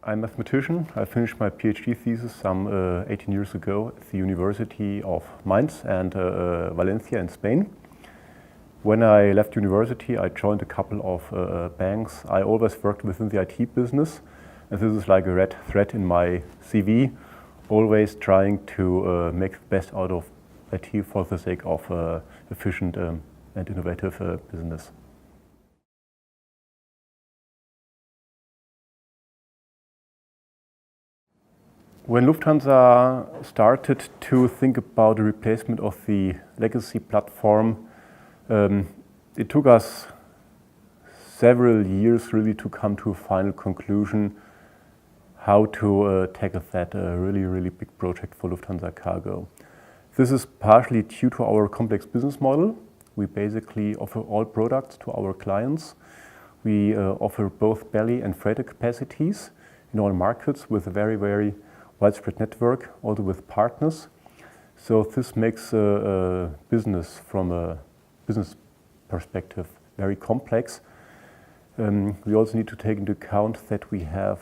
I'm a mathematician. I finished my PhD thesis some 18 years ago at the University of Mainz and Valencia in Spain. When I left university, I joined a couple of banks. I always worked within the IT business, and this is like a red thread in my CV, always trying to make the best out of IT for the sake of efficient and innovative business. When Lufthansa started to think about the replacement of the legacy platform, it took us several years really to come to a final conclusion how to tackle that really big project for Lufthansa Cargo. This is partially due to our complex business model. We basically offer all products to our clients. We offer both belly and freighter capacities in all markets with a very widespread network, also with partners. So this makes business from a business perspective very complex. We also need to take into account that we have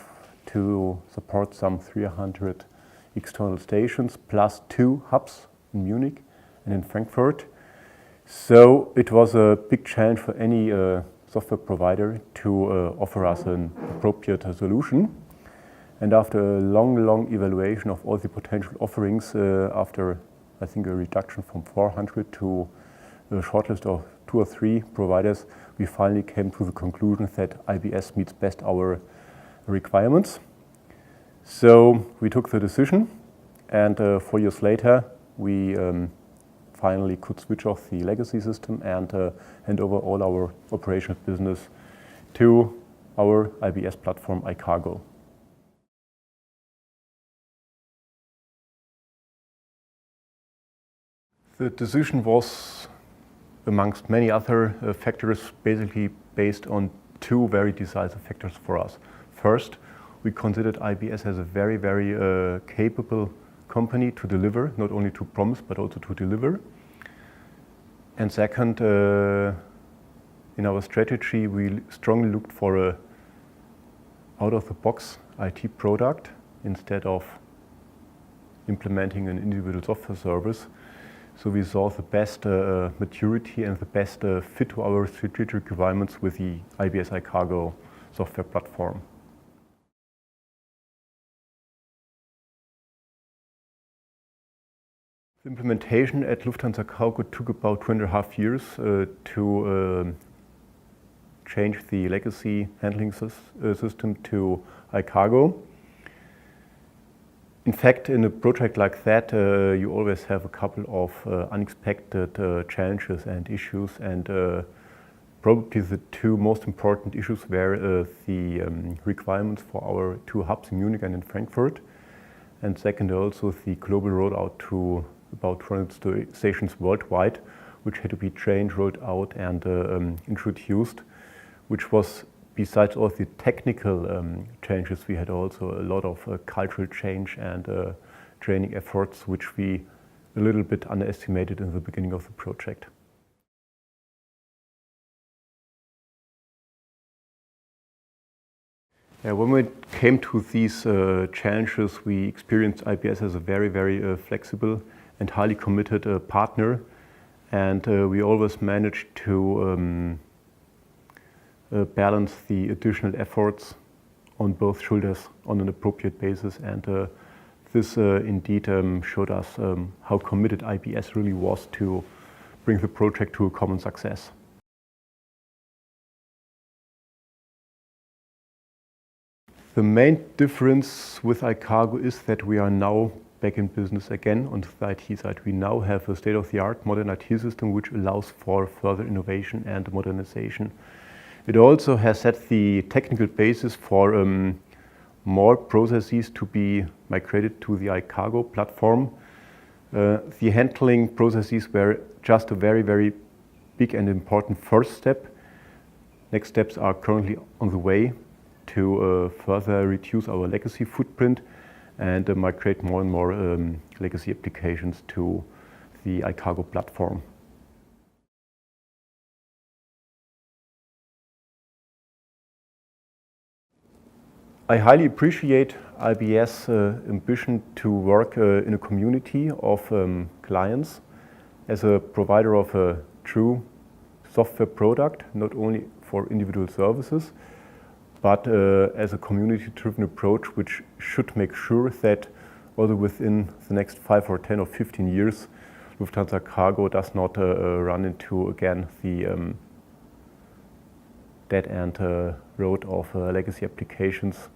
to support some 300 external stations plus 2 hubs in Munich and in Frankfurt. So it was a big challenge for any software provider to offer us an appropriate solution. And after a long evaluation of all the potential offerings, after I think a reduction from 400 to a shortlist of 2 or 3 providers, we finally came to the conclusion that IBS meets best our requirements. So we took the decision, and 4 years later we finally could switch off the legacy system and hand over all our operational business to our IBS platform iCargo. The decision was, amongst many other factors, basically based on 2 very decisive factors for us. First, we considered IBS as a very capable company to deliver, not only to promise but also to deliver. And second, in our strategy, we strongly looked for a out-of-the-box IT product instead of implementing an individual software service. So we saw the best maturity and the best fit to our strategic requirements with the IBS iCargo software platform. The implementation at Lufthansa Cargo took about 2.5 years to change the legacy handling system to iCargo. In fact, in a project like that, you always have a couple of unexpected challenges and issues, and probably the 2 most important issues were the requirements for our 2 hubs in Munich and in Frankfurt, and second also the global rollout to about 200 stations worldwide, which had to be trained, rolled out and introduced, which was, besides all the technical changes, we had also a lot of cultural change and training efforts, which we a little bit underestimated in the beginning of the project. When we came to these challenges, we experienced IBS as a very flexible and highly committed partner, and we always managed to balance the additional efforts on both shoulders on an appropriate basis, and this indeed showed us how committed IBS really was to bring the project to a common success. The main difference with iCargo is that we are now back in business again on the IT side. We now have a state-of-the-art modern IT system which allows for further innovation and modernization. It also has set the technical basis for more processes to be migrated to the iCargo platform. The handling processes were just a very big and important first step. Next steps are currently on the way to further reduce our legacy footprint and migrate more and more legacy applications to the iCargo platform. I highly appreciate IBS' ambition to work in a community of clients as a provider of a true software product, not only for individual services, but as a community-driven approach which should make sure that although within the next 5 or 10 or 15 years, Lufthansa Cargo does not run into, again, the dead-end road of legacy applications